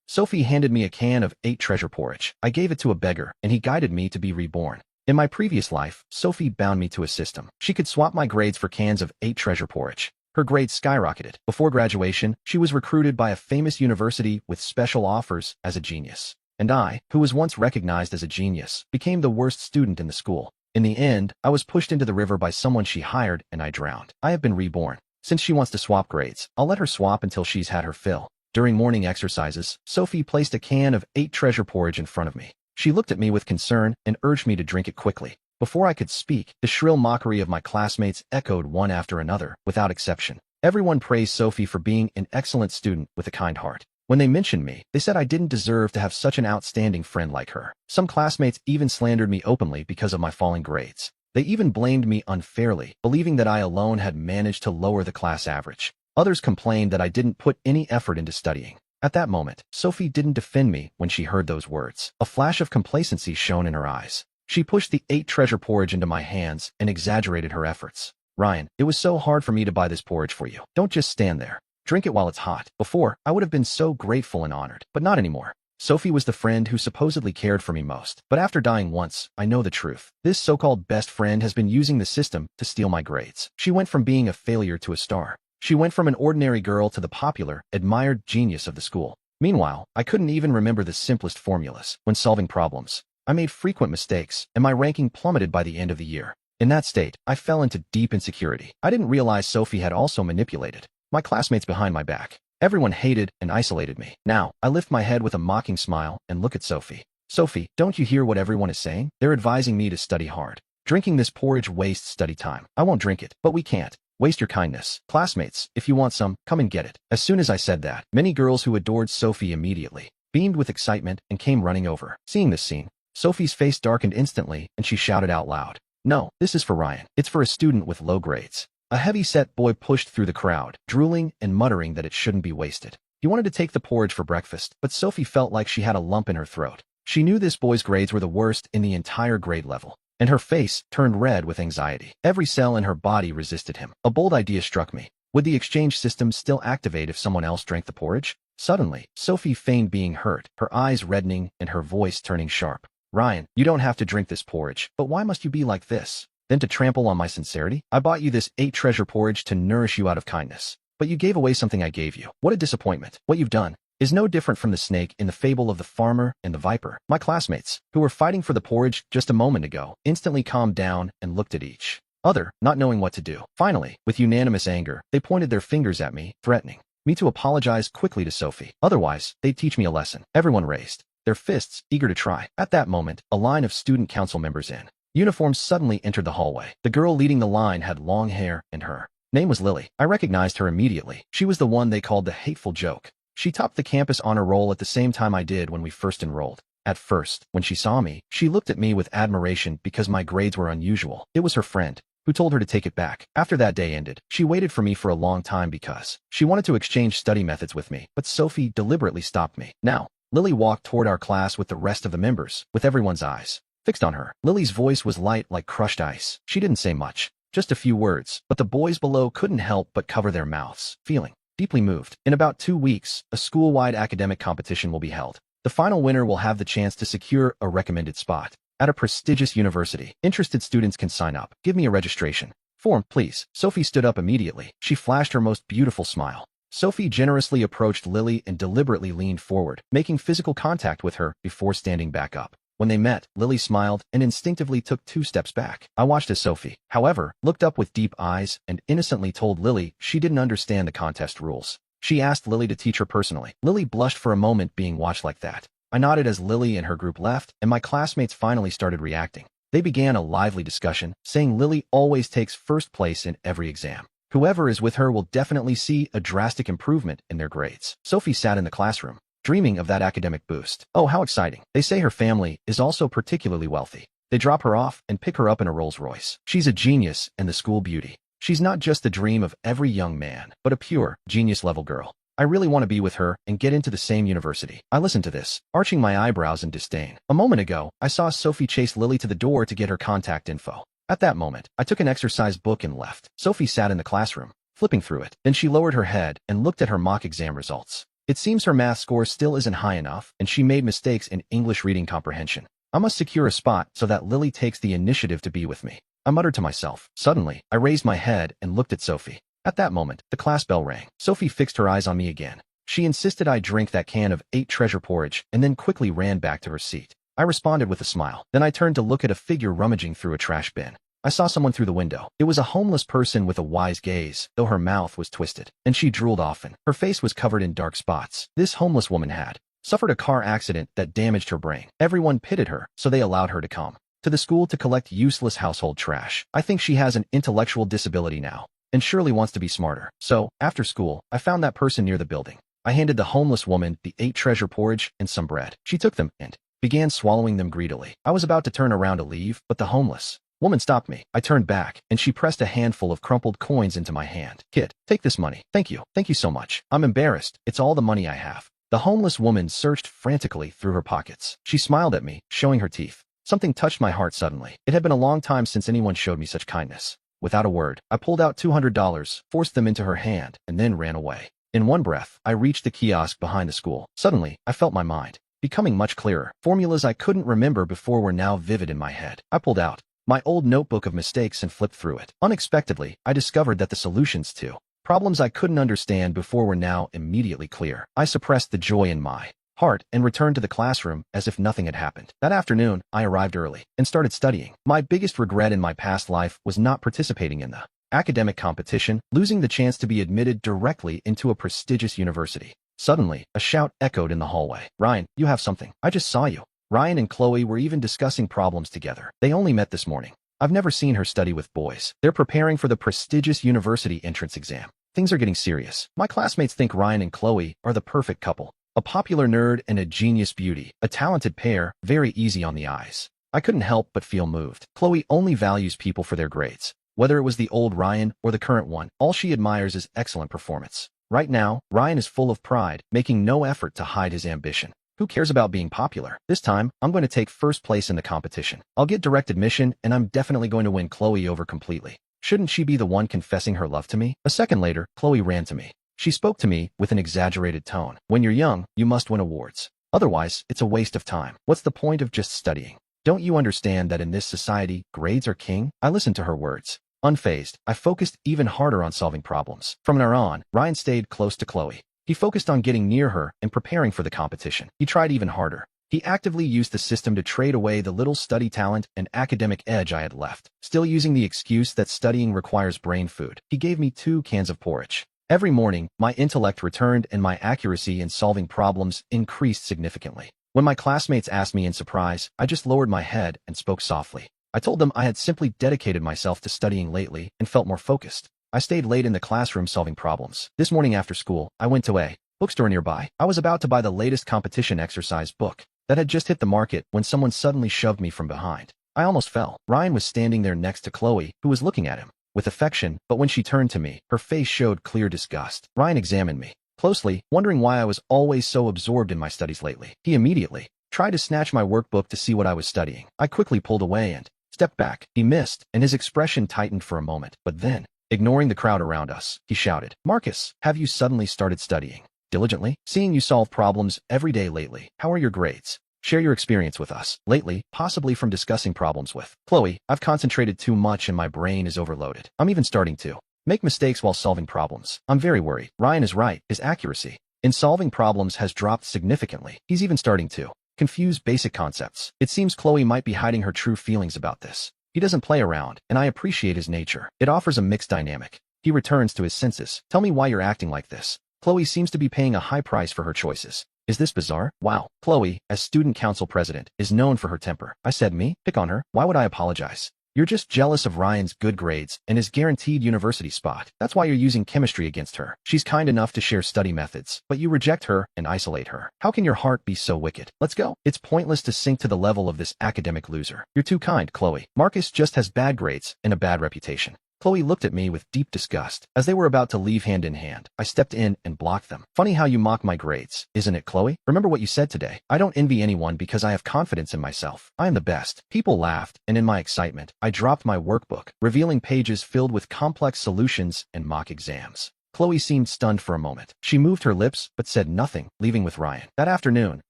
Sophie handed me a can of 8 treasure porridge. I gave it to a beggar, and he guided me to be reborn. In my previous life, Sophie bound me to a system. She could swap my grades for cans of 8 treasure porridge. Her grades skyrocketed. Before graduation, she was recruited by a famous university with special offers as a genius. And I, who was once recognized as a genius, became the worst student in the school. In the end, I was pushed into the river by someone she hired and I drowned. I have been reborn. Since she wants to swap grades, I'll let her swap until she's had her fill. During morning exercises, Sophie placed a can of 8 treasure porridge in front of me. She looked at me with concern and urged me to drink it quickly. Before I could speak, the shrill mockery of my classmates echoed one after another, without exception. Everyone praised Sophie for being an excellent student with a kind heart. When they mentioned me, they said I didn't deserve to have such an outstanding friend like her. Some classmates even slandered me openly because of my falling grades. They even blamed me unfairly, believing that I alone had managed to lower the class average. Others complained that I didn't put any effort into studying. At that moment, Sophie didn't defend me when she heard those words. A flash of complacency shone in her eyes. She pushed the 8 treasure porridge into my hands and exaggerated her efforts. Ryan, it was so hard for me to buy this porridge for you. Don't just stand there. Drink it while it's hot. Before, I would have been so grateful and honored, but not anymore. Sophie was the friend who supposedly cared for me most. But after dying once, I know the truth. This so-called best friend has been using the system to steal my grades. She went from being a failure to a star. She went from an ordinary girl to the popular, admired genius of the school. Meanwhile, I couldn't even remember the simplest formulas. When solving problems, I made frequent mistakes, and my ranking plummeted by the end of the year. In that state, I fell into deep insecurity. I didn't realize Sophie had also manipulated my classmates behind my back. Everyone hated and isolated me. Now, I lift my head with a mocking smile and look at Sophie. Sophie, don't you hear what everyone is saying? They're advising me to study hard. Drinking this porridge wastes study time. I won't drink it, but we can't waste your kindness. Classmates, if you want some, come and get it. As soon as I said that, many girls who adored Sophie immediately beamed with excitement and came running over. Seeing this scene, Sophie's face darkened instantly and she shouted out loud, "No, this is for Ryan. It's for a student with low grades." A heavy-set boy pushed through the crowd, drooling and muttering that it shouldn't be wasted. He wanted to take the porridge for breakfast, but Sophie felt like she had a lump in her throat. She knew this boy's grades were the worst in the entire grade level, and her face turned red with anxiety. Every cell in her body resisted him. A bold idea struck me. Would the exchange system still activate if someone else drank the porridge? Suddenly, Sophie feigned being hurt, her eyes reddening and her voice turning sharp. "Ryan, you don't have to drink this porridge, but why must you be like this? Then to trample on my sincerity? I bought you this 8 treasure porridge to nourish you out of kindness. But you gave away something I gave you. What a disappointment. What you've done is no different from the snake in the fable of the farmer and the viper." My classmates, who were fighting for the porridge just a moment ago, instantly calmed down and looked at each other, not knowing what to do. Finally, with unanimous anger, they pointed their fingers at me, threatening me to apologize quickly to Sophie. Otherwise, they'd teach me a lesson. Everyone raised their fists, eager to try. At that moment, a line of student council members in uniforms suddenly entered the hallway. The girl leading the line had long hair, and her name was Lily. I recognized her immediately. She was the one they called the hateful joke. She topped the campus honor roll at the same time I did when we first enrolled. At first, when she saw me, she looked at me with admiration because my grades were unusual. It was her friend who told her to take it back. After that day ended, she waited for me for a long time because she wanted to exchange study methods with me, but Sophie deliberately stopped me. Now, Lily walked toward our class with the rest of the members, with everyone's eyes fixed on her. Lily's voice was light like crushed ice. She didn't say much, just a few words, but the boys below couldn't help but cover their mouths, feeling deeply moved. In about 2 weeks, a school-wide academic competition will be held. The final winner will have the chance to secure a recommended spot at a prestigious university. Interested students can sign up. Give me a registration form, please. Sophie stood up immediately. She flashed her most beautiful smile. Sophie generously approached Lily and deliberately leaned forward, making physical contact with her before standing back up. When they met, Lily smiled and instinctively took 2 steps back. I watched as Sophie, however, looked up with deep eyes and innocently told Lily she didn't understand the contest rules. She asked Lily to teach her personally. Lily blushed for a moment being watched like that. I nodded as Lily and her group left, and my classmates finally started reacting. They began a lively discussion, saying Lily always takes first place in every exam. Whoever is with her will definitely see a drastic improvement in their grades. Sophie sat in the classroom, dreaming of that academic boost. Oh, how exciting. They say her family is also particularly wealthy. They drop her off and pick her up in a Rolls Royce. She's a genius and the school beauty. She's not just the dream of every young man, but a pure, genius-level girl. I really want to be with her and get into the same university. I listened to this, arching my eyebrows in disdain. A moment ago, I saw Sophie chase Lily to the door to get her contact info. At that moment, I took an exercise book and left. Sophie sat in the classroom, flipping through it. Then she lowered her head and looked at her mock exam results. It seems her math score still isn't high enough, and she made mistakes in English reading comprehension. I must secure a spot so that Lily takes the initiative to be with me. I muttered to myself. Suddenly, I raised my head and looked at Sophie. At that moment, the class bell rang. Sophie fixed her eyes on me again. She insisted I drink that can of 8 treasure porridge and then quickly ran back to her seat. I responded with a smile. Then I turned to look at a figure rummaging through a trash bin. I saw someone through the window. It was a homeless person with a wise gaze, though her mouth was twisted, and she drooled often. Her face was covered in dark spots. This homeless woman had suffered a car accident that damaged her brain. Everyone pitied her, so they allowed her to come to the school to collect useless household trash. I think she has an intellectual disability now, and surely wants to be smarter. So, after school, I found that person near the building. I handed the homeless woman the 8 treasure porridge and some bread. She took them and began swallowing them greedily. I was about to turn around to leave, but the homeless woman stopped me. I turned back, and she pressed a handful of crumpled coins into my hand. Kid, take this money. Thank you. Thank you so much. I'm embarrassed. It's all the money I have. The homeless woman searched frantically through her pockets. She smiled at me, showing her teeth. Something touched my heart suddenly. It had been a long time since anyone showed me such kindness. Without a word, I pulled out $200, forced them into her hand, and then ran away. In one breath, I reached the kiosk behind the school. Suddenly, I felt my mind becoming much clearer. Formulas I couldn't remember before were now vivid in my head. I pulled out my old notebook of mistakes and flipped through it. Unexpectedly, I discovered that the solutions to problems I couldn't understand before were now immediately clear. I suppressed the joy in my heart and returned to the classroom as if nothing had happened. That afternoon, I arrived early and started studying. My biggest regret in my past life was not participating in the academic competition, losing the chance to be admitted directly into a prestigious university. Suddenly, a shout echoed in the hallway. Ryan, you have something. I just saw you. Ryan and Chloe were even discussing problems together. They only met this morning. I've never seen her study with boys. They're preparing for the prestigious university entrance exam. Things are getting serious. My classmates think Ryan and Chloe are the perfect couple. A popular nerd and a genius beauty. A talented pair, very easy on the eyes. I couldn't help but feel moved. Chloe only values people for their grades. Whether it was the old Ryan or the current one, all she admires is excellent performance. Right now, Ryan is full of pride, making no effort to hide his ambition. Who cares about being popular? This time, I'm going to take first place in the competition. I'll get direct admission, and I'm definitely going to win Chloe over completely. Shouldn't she be the one confessing her love to me? A second later, Chloe ran to me. She spoke to me with an exaggerated tone. When you're young, you must win awards. Otherwise, it's a waste of time. What's the point of just studying? Don't you understand that in this society, grades are king? I listened to her words. Unfazed, I focused even harder on solving problems. From now on, Ryan stayed close to Chloe. He focused on getting near her and preparing for the competition. He tried even harder. He actively used the system to trade away the little study talent and academic edge I had left. Still using the excuse that studying requires brain food, he gave me 2 cans of porridge. Every morning, my intellect returned and my accuracy in solving problems increased significantly. When my classmates asked me in surprise, I just lowered my head and spoke softly. I told them I had simply dedicated myself to studying lately and felt more focused. I stayed late in the classroom solving problems. This morning after school, I went to a bookstore nearby. I was about to buy the latest competition exercise book that had just hit the market when someone suddenly shoved me from behind. I almost fell. Ryan was standing there next to Chloe, who was looking at him with affection, but when she turned to me, her face showed clear disgust. Ryan examined me closely, wondering why I was always so absorbed in my studies lately. He immediately tried to snatch my workbook to see what I was studying. I quickly pulled away and stepped back. He missed, and his expression tightened for a moment, but then, ignoring the crowd around us, he shouted, Marcus, have you suddenly started studying diligently? Seeing you solve problems every day lately. How are your grades? Share your experience with us. Lately, possibly from discussing problems with Chloe, I've concentrated too much and my brain is overloaded. I'm even starting to make mistakes while solving problems. I'm very worried. Ryan is right. His accuracy in solving problems has dropped significantly. He's even starting to confuse basic concepts. It seems Chloe might be hiding her true feelings about this. He doesn't play around, and I appreciate his nature. It offers a mixed dynamic. He returns to his senses. Tell me why you're acting like this. Chloe seems to be paying a high price for her choices. Is this bizarre? Wow. Chloe, as student council president, is known for her temper. I said me? Pick on her? Why would I apologize? You're just jealous of Ryan's good grades and his guaranteed university spot. That's why you're using chemistry against her. She's kind enough to share study methods, but you reject her and isolate her. How can your heart be so wicked? Let's go. It's pointless to sink to the level of this academic loser. You're too kind, Chloe. Marcus just has bad grades and a bad reputation. Chloe looked at me with deep disgust. As they were about to leave hand in hand, I stepped in and blocked them. Funny how you mock my grades, isn't it, Chloe? Remember what you said today. I don't envy anyone because I have confidence in myself. I am the best. People laughed, and in my excitement, I dropped my workbook, revealing pages filled with complex solutions and mock exams. Chloe seemed stunned for a moment. She moved her lips, but said nothing, leaving with Ryan. That afternoon,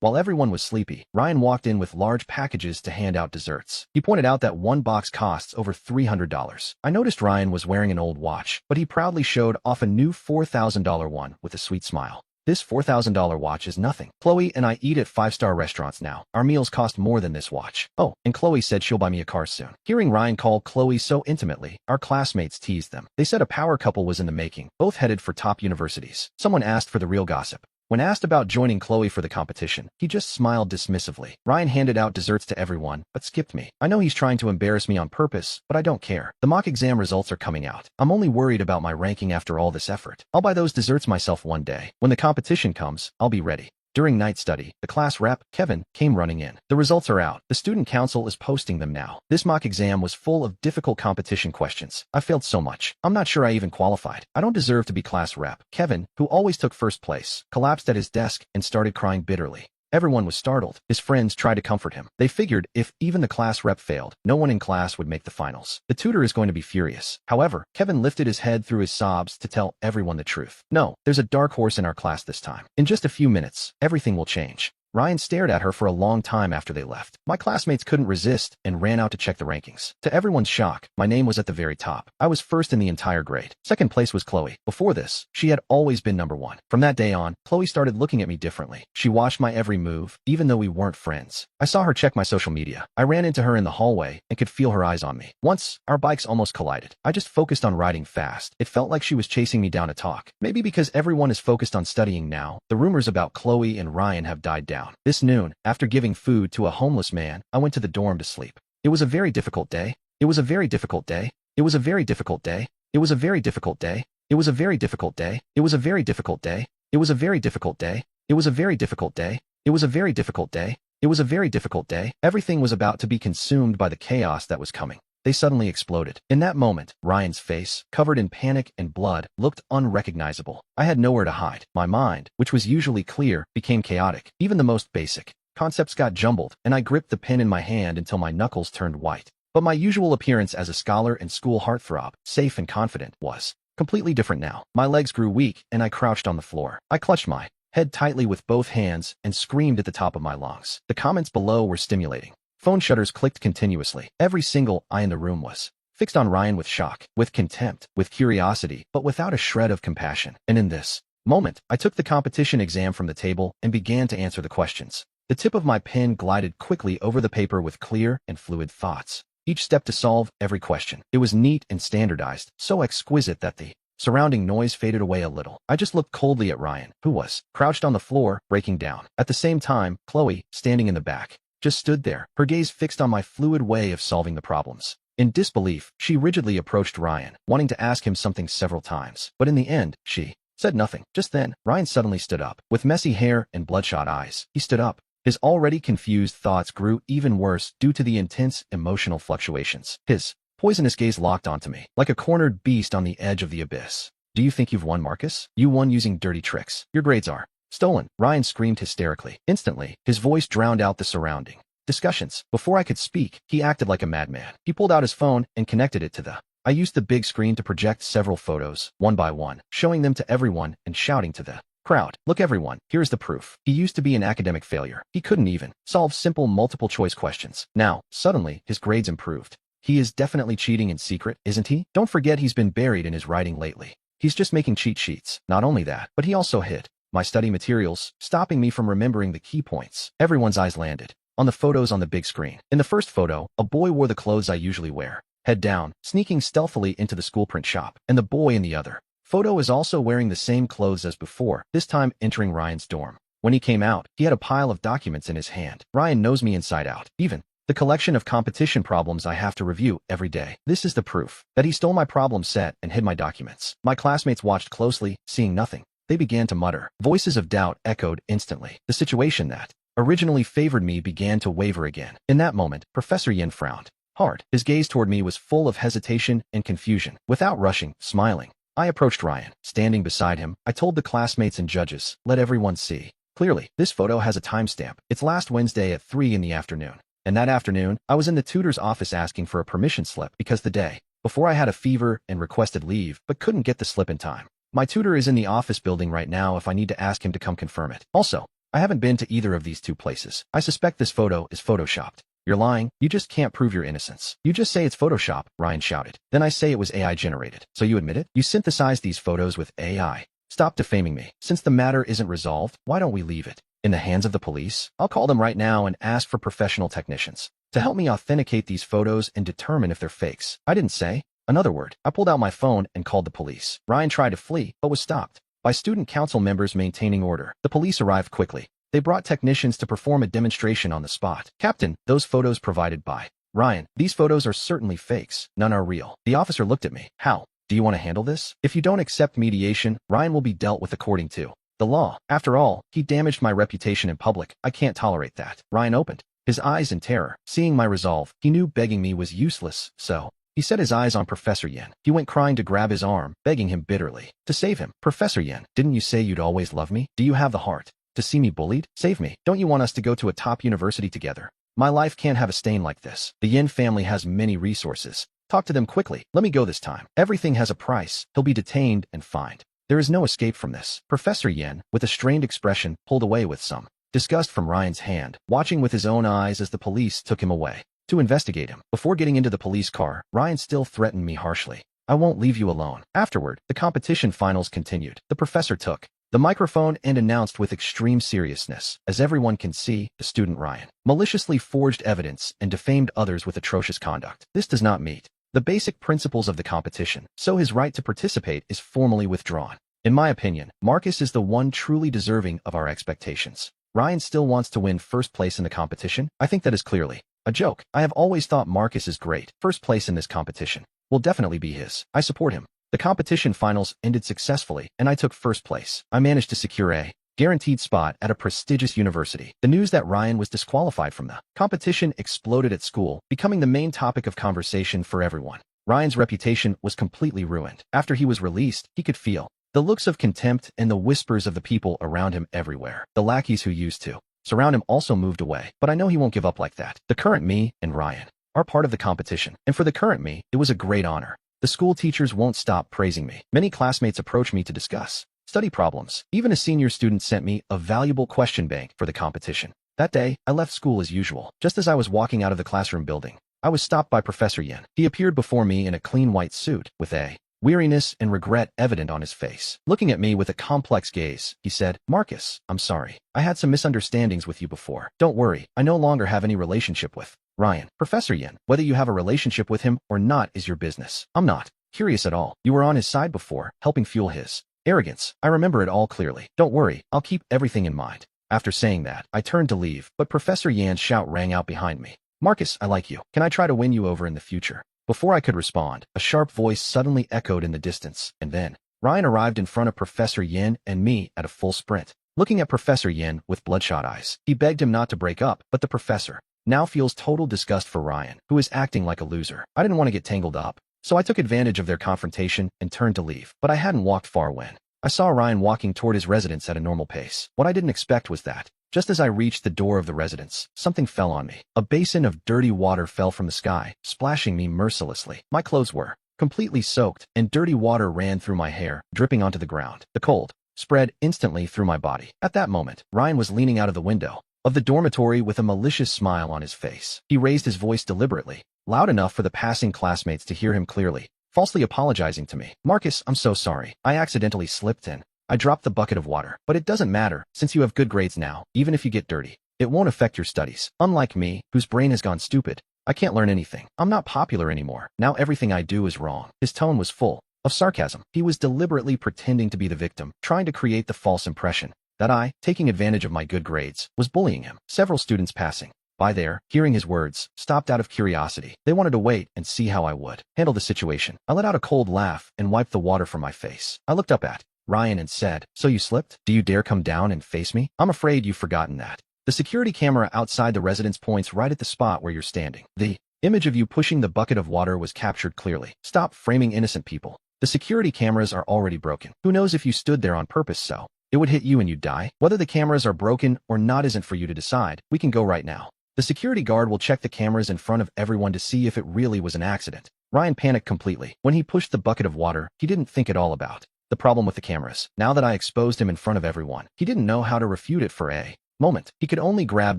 while everyone was sleepy, Ryan walked in with large packages to hand out desserts. He pointed out that one box costs over $300. I noticed Ryan was wearing an old watch, but he proudly showed off a new $4,000 one with a sweet smile. This $4,000 watch is nothing. Chloe and I eat at 5-star restaurants now. Our meals cost more than this watch. Oh, and Chloe said she'll buy me a car soon. Hearing Ryan call Chloe so intimately, our classmates teased them. They said a power couple was in the making, both headed for top universities. Someone asked for the real gossip. When asked about joining Chloe for the competition, he just smiled dismissively. Ryan handed out desserts to everyone, but skipped me. I know he's trying to embarrass me on purpose, but I don't care. The mock exam results are coming out. I'm only worried about my ranking after all this effort. I'll buy those desserts myself one day. When the competition comes, I'll be ready. During night study, the class rep, Kevin, came running in. The results are out. The student council is posting them now. This mock exam was full of difficult competition questions. I failed so much. I'm not sure I even qualified. I don't deserve to be class rep. Kevin, who always took first place, collapsed at his desk and started crying bitterly. Everyone was startled. His friends tried to comfort him. They figured if even the class rep failed, no one in class would make the finals. The tutor is going to be furious. However, Kevin lifted his head through his sobs to tell everyone the truth. No, there's a dark horse in our class this time. In just a few minutes, everything will change. Ryan stared at her for a long time after they left. My classmates couldn't resist and ran out to check the rankings. To everyone's shock, my name was at the very top. I was first in the entire grade. Second place was Chloe. Before this, she had always been number one. From that day on, Chloe started looking at me differently. She watched my every move, even though we weren't friends. I saw her check my social media. I ran into her in the hallway and could feel her eyes on me. Once, our bikes almost collided. I just focused on riding fast. It felt like she was chasing me down to talk. Maybe because everyone is focused on studying now, the rumors about Chloe and Ryan have died down. This noon, after giving food to a homeless man, I went to the dorm to sleep. It was a very difficult day. It was a very difficult day. It was a very difficult day. It was a very difficult day. It was a very difficult day. It was a very difficult day. It was a very difficult day. It was a very difficult day. It was a very difficult day. It was a very difficult day. Everything was about to be consumed by the chaos that was coming. They suddenly exploded. In that moment, Ryan's face, covered in panic and blood, looked unrecognizable. I had nowhere to hide. My mind, which was usually clear, became chaotic. Even the most basic concepts got jumbled, and I gripped the pen in my hand until my knuckles turned white. But my usual appearance as a scholar and school heartthrob, safe and confident, was completely different now. My legs grew weak, and I crouched on the floor. I clutched my head tightly with both hands and screamed at the top of my lungs. The comments below were stimulating. Phone shutters clicked continuously. Every single eye in the room was fixed on Ryan with shock, with contempt, with curiosity, but without a shred of compassion. And in this moment, I took the competition exam from the table and began to answer the questions. The tip of my pen glided quickly over the paper with clear and fluid thoughts. Each step to solve every question. It was neat and standardized, so exquisite that the surrounding noise faded away a little. I just looked coldly at Ryan, who was crouched on the floor, breaking down. At the same time, Chloe, standing in the back, just stood there, her gaze fixed on my fluid way of solving the problems. In disbelief, she rigidly approached Ryan, wanting to ask him something several times. But in the end, she said nothing. Just then, Ryan suddenly stood up. With messy hair and bloodshot eyes, he stood up. His already confused thoughts grew even worse due to the intense emotional fluctuations. His poisonous gaze locked onto me, like a cornered beast on the edge of the abyss. Do you think you've won, Marcus? You won using dirty tricks. Your grades are stolen. Ryan screamed hysterically. Instantly, his voice drowned out the surrounding discussions. Before I could speak, he acted like a madman. He pulled out his phone and connected it to the I used the big screen to project several photos, one by one, showing them to everyone and shouting to the crowd, "Look everyone, here's the proof. He used to be an academic failure. He couldn't even solve simple multiple choice questions. Now, suddenly, his grades improved. He is definitely cheating in secret, isn't he? Don't forget he's been buried in his writing lately. He's just making cheat sheets. Not only that, but he also hid my study materials, stopping me from remembering the key points." Everyone's eyes landed on the photos on the big screen. In the first photo, a boy wore the clothes I usually wear, head down, sneaking stealthily into the school print shop, and the boy in the other photo is also wearing the same clothes as before, this time entering Ryan's dorm. When he came out, he had a pile of documents in his hand. Ryan knows me inside out, even the collection of competition problems I have to review every day. This is the proof that he stole my problem set and hid my documents. My classmates watched closely, seeing nothing. They began to mutter. Voices of doubt echoed instantly. The situation that originally favored me began to waver again. In that moment, Professor Yin frowned hard. His gaze toward me was full of hesitation and confusion. Without rushing, smiling, I approached Ryan. Standing beside him, I told the classmates and judges, "Let everyone see clearly. This photo has a timestamp. It's last Wednesday at 3 in the afternoon. And that afternoon, I was in the tutor's office asking for a permission slip because the day before I had a fever and requested leave, but couldn't get the slip in time. My tutor is in the office building right now if I need to ask him to come confirm it. Also, I haven't been to either of these two places. I suspect this photo is photoshopped. You're lying. You just can't prove your innocence. You just say it's Photoshop, Ryan shouted. Then I say it was AI generated. So you admit it? You synthesized these photos with AI. Stop defaming me. Since the matter isn't resolved, why don't we leave it in the hands of the police? I'll call them right now and ask for professional technicians to help me authenticate these photos and determine if they're fakes. I didn't say another word. I pulled out my phone and called the police. Ryan tried to flee, but was stopped by student council members maintaining order. The police arrived quickly. They brought technicians to perform a demonstration on the spot. Captain, those photos provided by Ryan. These photos are certainly fakes. None are real. The officer looked at me. How? Do you want to handle this? If you don't accept mediation, Ryan will be dealt with according to the law. After all, he damaged my reputation in public. I can't tolerate that. Ryan opened his eyes in terror. Seeing my resolve, he knew begging me was useless, so he set his eyes on Professor Yen. He went crying to grab his arm, begging him bitterly to save him. Professor Yen, didn't you say you'd always love me? Do you have the heart to see me bullied? Save me. Don't you want us to go to a top university together? My life can't have a stain like this. The Yen family has many resources. Talk to them quickly. Let me go this time. Everything has a price. He'll be detained and fined. There is no escape from this. Professor Yen, with a strained expression, pulled away with some disgust from Ryan's hand, watching with his own eyes as the police took him away to investigate him. Before getting into the police car, Ryan still threatened me harshly. I won't leave you alone. Afterward, the competition finals continued. The professor took the microphone and announced with extreme seriousness, as everyone can see, the student Ryan maliciously forged evidence and defamed others with atrocious conduct. This does not meet the basic principles of the competition, so his right to participate is formally withdrawn. In my opinion, Marcus is the one truly deserving of our expectations. Ryan still wants to win first place in the competition. I think that is clearly a joke. I have always thought Marcus is great. First place in this competition will definitely be his. I support him. The competition finals ended successfully, and I took first place. I managed to secure a guaranteed spot at a prestigious university. The news that Ryan was disqualified from the competition exploded at school, becoming the main topic of conversation for everyone. Ryan's reputation was completely ruined. After he was released, he could feel the looks of contempt and the whispers of the people around him everywhere. The lackeys who used to surround him also moved away, but I know he won't give up like that. The current me and Ryan are part of the competition, and for the current me, it was a great honor. The school teachers won't stop praising me. Many classmates approached me to discuss study problems. Even a senior student sent me a valuable question bank for the competition. That day, I left school as usual. Just as I was walking out of the classroom building, I was stopped by Professor Yen. He appeared before me in a clean white suit, with a weariness and regret evident on his face. Looking at me with a complex gaze, he said, Marcus, I'm sorry. I had some misunderstandings with you before. Don't worry, I no longer have any relationship with Ryan. Professor Yen, whether you have a relationship with him or not is your business. I'm not curious at all. You were on his side before, helping fuel his arrogance. I remember it all clearly. Don't worry, I'll keep everything in mind. After saying that, I turned to leave, but Professor Yan's shout rang out behind me. Marcus, I like you. Can I try to win you over in the future? Before I could respond, a sharp voice suddenly echoed in the distance, and then Ryan arrived in front of Professor Yen and me at a full sprint. Looking at Professor Yen with bloodshot eyes, he begged him not to break up, but the professor now feels total disgust for Ryan, who is acting like a loser. I didn't want to get tangled up, so I took advantage of their confrontation and turned to leave. But I hadn't walked far when I saw Ryan walking toward his residence at a normal pace. What I didn't expect was that just as I reached the door of the residence, something fell on me. A basin of dirty water fell from the sky, splashing me mercilessly. My clothes were completely soaked, and dirty water ran through my hair, dripping onto the ground. The cold spread instantly through my body. At that moment, Ryan was leaning out of the window of the dormitory with a malicious smile on his face. He raised his voice deliberately, loud enough for the passing classmates to hear him clearly, falsely apologizing to me. Marcus, I'm so sorry. I accidentally slipped in. I dropped the bucket of water, but it doesn't matter, since you have good grades now. Even if you get dirty, it won't affect your studies. Unlike me, whose brain has gone stupid, I can't learn anything. I'm not popular anymore. Now everything I do is wrong. His tone was full of sarcasm. He was deliberately pretending to be the victim, trying to create the false impression that I, taking advantage of my good grades, was bullying him. Several students passing by there, hearing his words, stopped out of curiosity. They wanted to wait and see how I would handle the situation. I let out a cold laugh and wiped the water from my face. I looked up at Ryan and said, So you slipped? Do you dare come down and face me? I'm afraid you've forgotten that. The security camera outside the residence points right at the spot where you're standing. The image of you pushing the bucket of water was captured clearly. Stop framing innocent people. The security cameras are already broken. Who knows if you stood there on purpose so it would hit you and you'd die? Whether the cameras are broken or not isn't for you to decide. We can go right now. The security guard will check the cameras in front of everyone to see if it really was an accident. Ryan panicked completely. When he pushed the bucket of water, he didn't think at all about The problem with the cameras. Now that I exposed him in front of everyone, he didn't know how to refute it for a moment. He could only grab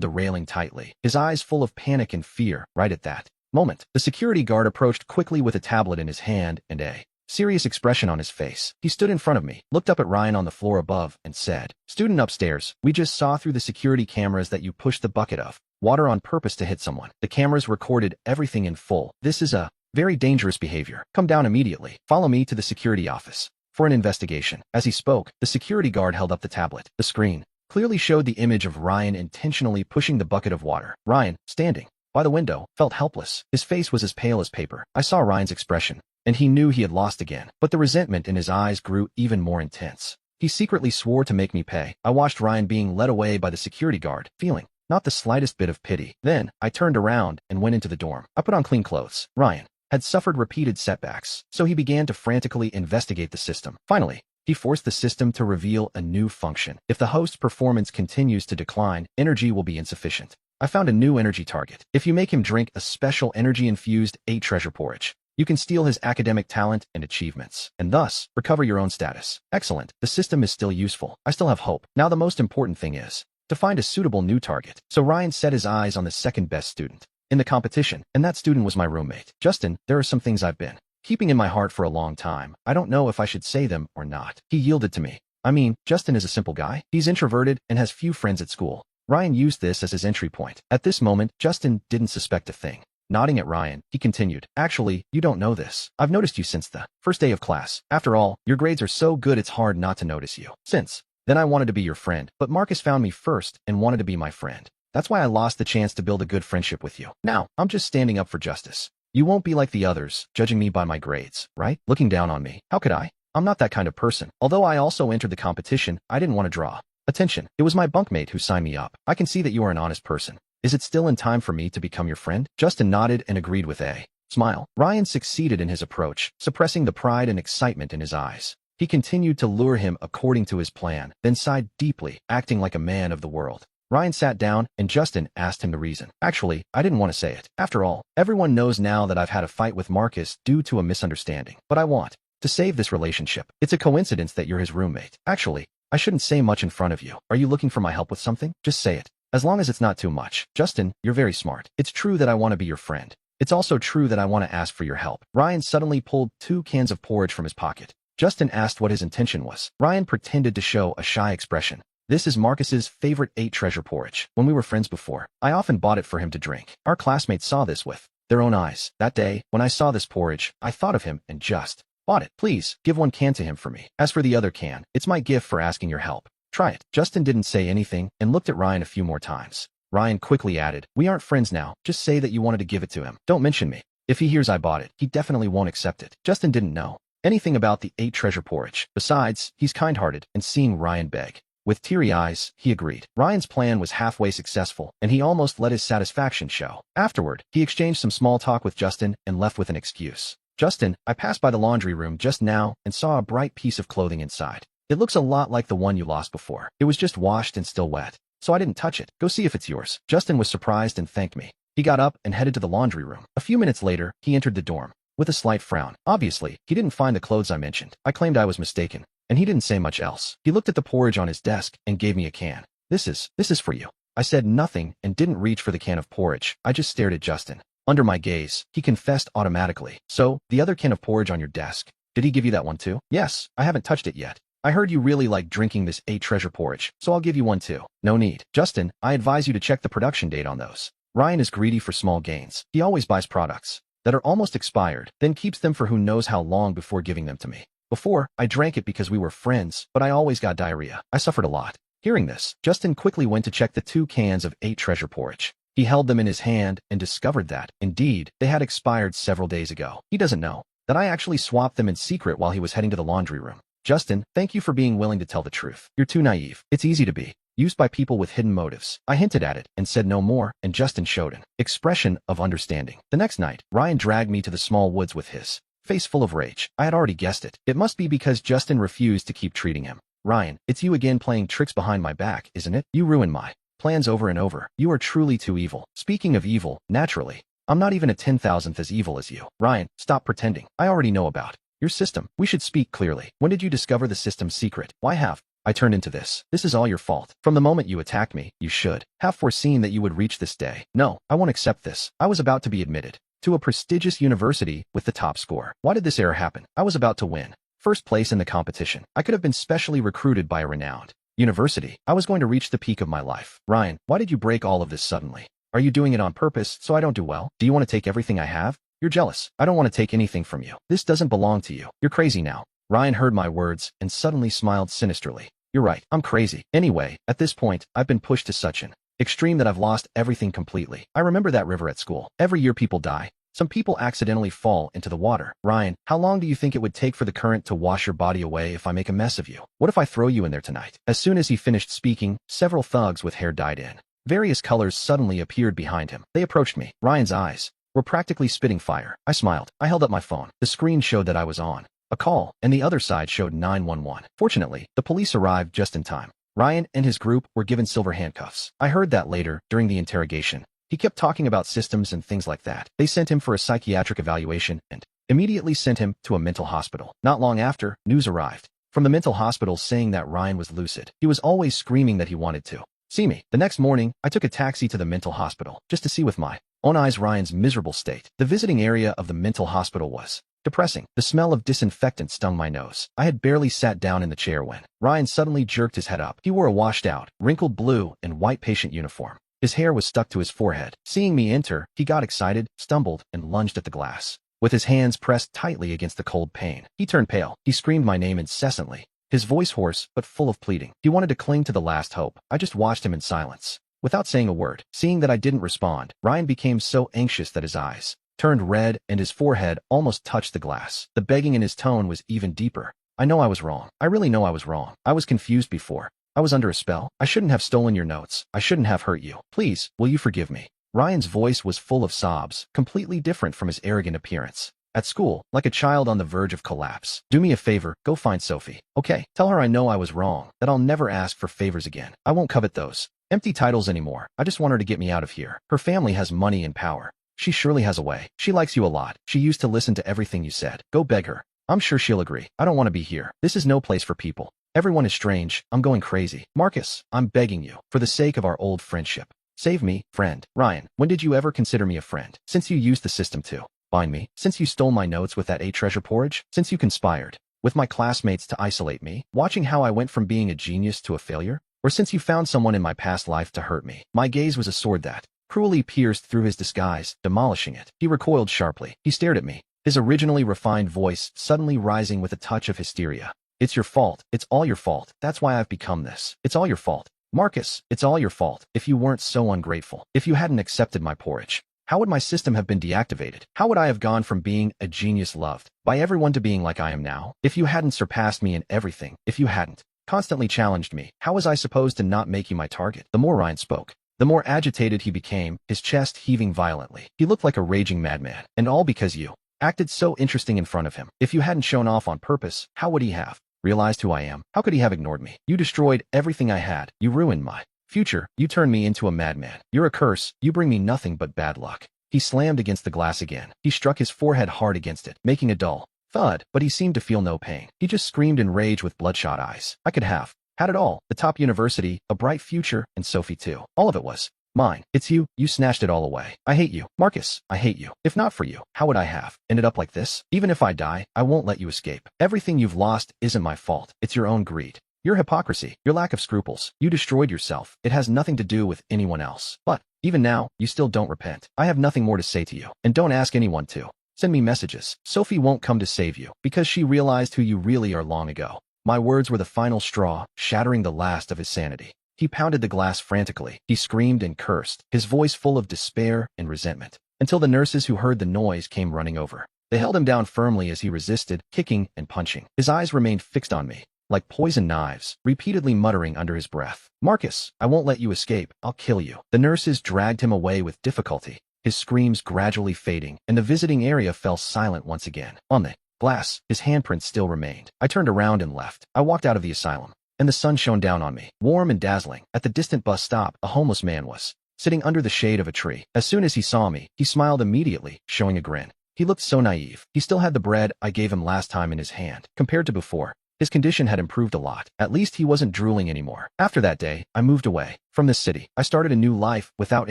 the railing tightly, his eyes full of panic and fear. Right at that moment, the security guard approached quickly with a tablet in his hand and a serious expression on his face. He stood in front of me, looked up at Ryan on the floor above, and said, "Student upstairs, we just saw through the security cameras that you pushed the bucket of water on purpose to hit someone. The cameras recorded everything in full. This is a very dangerous behavior. Come down immediately. Follow me to the security office for an investigation." As he spoke, the security guard held up the tablet. The screen clearly showed the image of Ryan intentionally pushing the bucket of water. Ryan, standing by the window, felt helpless. His face was as pale as paper. I saw Ryan's expression, and he knew he had lost again. But the resentment in his eyes grew even more intense. He secretly swore to make me pay. I watched Ryan being led away by the security guard, feeling not the slightest bit of pity. Then, I turned around and went into the dorm. I put on clean clothes. Ryan had suffered repeated setbacks, so he began to frantically investigate the system. Finally, he forced the system to reveal a new function. If the host's performance continues to decline, energy will be insufficient. I found a new energy target. If you make him drink a special energy-infused 8 treasure porridge, you can steal his academic talent and achievements, and thus recover your own status. Excellent. The system is still useful. I still have hope. Now the most important thing is to find a suitable new target. So Ryan set his eyes on the second best student in the competition, and that student was my roommate. Justin, there are some things I've been keeping in my heart for a long time. I don't know if I should say them or not. He yielded to me. I mean, Justin is a simple guy. He's introverted and has few friends at school. Ryan used this as his entry point. At this moment, Justin didn't suspect a thing. Nodding at Ryan, he continued, "Actually, you don't know this. I've noticed you since the first day of class. After all, your grades are so good it's hard not to notice you. Since then I wanted to be your friend, but Marcus found me first and wanted to be my friend. That's why I lost the chance to build a good friendship with you. Now, I'm just standing up for justice. You won't be like the others, judging me by my grades, right? Looking down on me. How could I? I'm not that kind of person. Although I also entered the competition, I didn't want to draw attention. It was my bunkmate who signed me up. I can see that you are an honest person. Is it still in time for me to become your friend?" Justin nodded and agreed with a smile. Ryan succeeded in his approach, suppressing the pride and excitement in his eyes. He continued to lure him according to his plan, then sighed deeply, acting like a man of the world. Ryan sat down, and Justin asked him the reason. "Actually, I didn't want to say it. After all, everyone knows now that I've had a fight with Marcus due to a misunderstanding. But I want to save this relationship. It's a coincidence that you're his roommate. Actually, I shouldn't say much in front of you. Are you looking for my help with something? Just say it. As long as it's not too much. Justin, you're very smart. It's true that I want to be your friend. It's also true that I want to ask for your help." Ryan suddenly pulled 2 cans of porridge from his pocket. Justin asked what his intention was. Ryan pretended to show a shy expression. "This is Marcus's favorite 8 treasure porridge. When we were friends before, I often bought it for him to drink. Our classmates saw this with their own eyes. That day, when I saw this porridge, I thought of him and just bought it. Please, give 1 can to him for me. As for the other can, it's my gift for asking your help. Try it." Justin didn't say anything and looked at Ryan a few more times. Ryan quickly added, "We aren't friends now. Just say that you wanted to give it to him. Don't mention me. If he hears I bought it, he definitely won't accept it." Justin didn't know anything about the 8 treasure porridge. Besides, he's kind-hearted, and seeing Ryan beg with teary eyes, he agreed. Ryan's plan was halfway successful, and he almost let his satisfaction show. Afterward, he exchanged some small talk with Justin and left with an excuse. "Justin, I passed by the laundry room just now and saw a bright piece of clothing inside. It looks a lot like the one you lost before. It was just washed and still wet, so I didn't touch it. Go see if it's yours." Justin was surprised and thanked me. He got up and headed to the laundry room. A few minutes later, he entered the dorm with a slight frown. Obviously, he didn't find the clothes I mentioned. I claimed I was mistaken, and he didn't say much else. He looked at the porridge on his desk and gave me a can. This is for you." I said nothing and didn't reach for the can of porridge. I just stared at Justin. Under my gaze, he confessed automatically. "So, the other can of porridge on your desk. Did he give you that one too?" "Yes, I haven't touched it yet. I heard you really like drinking this 8 treasure porridge, so I'll give you one too." "No need. Justin, I advise you to check the production date on those." Ryan is greedy for small gains. He always buys products that are almost expired, then keeps them for who knows how long before giving them to me. Before, I drank it because we were friends, but I always got diarrhea. I suffered a lot. Hearing this, Justin quickly went to check the 2 cans of 8 treasure porridge. He held them in his hand and discovered that, indeed, they had expired several days ago. He doesn't know that I actually swapped them in secret while he was heading to the laundry room. "Justin, thank you for being willing to tell the truth. You're too naive. It's easy to be used by people with hidden motives." I hinted at it and said no more, and Justin showed an expression of understanding. The next night, Ryan dragged me to the small woods with his face full of rage. I had already guessed it. It must be because Justin refused to keep treating him. "Ryan, it's you again playing tricks behind my back, isn't it? You ruin my plans over and over. You are truly too evil." "Speaking of evil, naturally, I'm not even a 10,000th as evil as you." "Ryan, stop pretending. I already know about Your system. We should speak clearly. When did you discover the system's secret? Why have I turned into this? This is all your fault. From the moment you attacked me, you should have foreseen that you would reach this day. No, I won't accept this. I was about to be admitted to a prestigious university with the top score. Why did this error happen? I was about to win first place in the competition. I could have been specially recruited by a renowned university. I was going to reach the peak of my life. Ryan, why did you break all of this suddenly? Are you doing it on purpose so I don't do well? Do you want to take everything I have? You're jealous. I don't want to take anything from you. This doesn't belong to you. You're crazy now. Ryan heard my words and suddenly smiled sinisterly. You're right. I'm crazy. Anyway, at this point, I've been pushed to such an extreme that I've lost everything completely. I remember that river at school. Every year people die. Some people accidentally fall into the water. Ryan, how long do you think it would take for the current to wash your body away if I make a mess of you? What if I throw you in there tonight? As soon as he finished speaking, several thugs with hair dyed in various colors suddenly appeared behind him. They approached me. Ryan's eyes were practically spitting fire. I smiled. I held up my phone. The screen showed that I was on a call, and the other side showed 911. Fortunately, the police arrived just in time. Ryan and his group were given silver handcuffs. I heard that later, during the interrogation. He kept talking about systems and things like that. They sent him for a psychiatric evaluation and immediately sent him to a mental hospital. Not long after, news arrived from the mental hospital saying that Ryan was lucid. He was always screaming that he wanted to see me. The next morning, I took a taxi to the mental hospital just to see with my own eyes Ryan's miserable state. The visiting area of the mental hospital was depressing. The smell of disinfectant stung my nose. I had barely sat down in the chair when Ryan suddenly jerked his head up. He wore a washed-out, wrinkled blue and white patient uniform. His hair was stuck to his forehead. Seeing me enter, he got excited, stumbled, and lunged at the glass. With his hands pressed tightly against the cold pane, he turned pale. He screamed my name incessantly, his voice hoarse but full of pleading. He wanted to cling to the last hope. I just watched him in silence, without saying a word. Seeing that I didn't respond, Ryan became so anxious that his eyes turned red and his forehead almost touched the glass. The begging in his tone was even deeper. I know I was wrong. I really know I was wrong. I was confused before. I was under a spell. I shouldn't have stolen your notes. I shouldn't have hurt you. Please, will you forgive me? Ryan's voice was full of sobs, completely different from his arrogant appearance. At school, like a child on the verge of collapse. Do me a favor, go find Sophie. Okay, tell her I know I was wrong, that I'll never ask for favors again. I won't covet those empty titles anymore. I just want her to get me out of here. Her family has money and power. She surely has a way. She likes you a lot. She used to listen to everything you said. Go beg her. I'm sure she'll agree. I don't want to be here. This is no place for people. Everyone is strange. I'm going crazy. Marcus, I'm begging you, for the sake of our old friendship. Save me, friend. Ryan, when did you ever consider me a friend? Since you used the system to bind me? Since you stole my notes with that 8 treasure porridge? Since you conspired with my classmates to isolate me, watching how I went from being a genius to a failure? Or since you found someone in my past life to hurt me? My gaze was a sword that cruelly pierced through his disguise, demolishing it. He recoiled sharply. He stared at me, his originally refined voice suddenly rising with a touch of hysteria. It's your fault. It's all your fault. That's why I've become this. It's all your fault. Marcus, it's all your fault. If you weren't so ungrateful, if you hadn't accepted my porridge, how would my system have been deactivated? How would I have gone from being a genius loved by everyone to being like I am now? If you hadn't surpassed me in everything, if you hadn't constantly challenged me, how was I supposed to not make you my target? The more Ryan spoke, the more agitated he became, his chest heaving violently. He looked like a raging madman, and all because you acted so interesting in front of him. If you hadn't shown off on purpose, how would he have realized who I am? How could he have ignored me? You destroyed everything I had. You ruined my future. You turned me into a madman. You're a curse. You bring me nothing but bad luck. He slammed against the glass again. He struck his forehead hard against it, making a dull thud, but he seemed to feel no pain. He just screamed in rage with bloodshot eyes. I could have had it all. The top university, a bright future, and Sophie too. All of it was mine. It's you. You snatched it all away. I hate you. Marcus, I hate you. If not for you, how would I have ended up like this? Even if I die, I won't let you escape. Everything you've lost isn't my fault. It's your own greed. Your hypocrisy. Your lack of scruples. You destroyed yourself. It has nothing to do with anyone else. But even now, you still don't repent. I have nothing more to say to you. And don't ask anyone to send me messages. Sophie won't come to save you because she realized who you really are long ago. My words were the final straw, shattering the last of his sanity. He pounded the glass frantically. He screamed and cursed, his voice full of despair and resentment, until the nurses who heard the noise came running over. They held him down firmly as he resisted, kicking and punching. His eyes remained fixed on me, like poisoned knives, repeatedly muttering under his breath, "Marcus, I won't let you escape. I'll kill you." The nurses dragged him away with difficulty, his screams gradually fading, and the visiting area fell silent once again. On the glass, his handprint still remained. I turned around and left. I walked out of the asylum, and the sun shone down on me, warm and dazzling. At the distant bus stop, a homeless man was sitting under the shade of a tree. As soon as he saw me, he smiled immediately, showing a grin. He looked so naive. He still had the bread I gave him last time in his hand. Compared to before, his condition had improved a lot. At least he wasn't drooling anymore. After that day, I moved away from this city. I started a new life without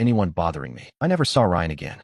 anyone bothering me. I never saw Ryan again.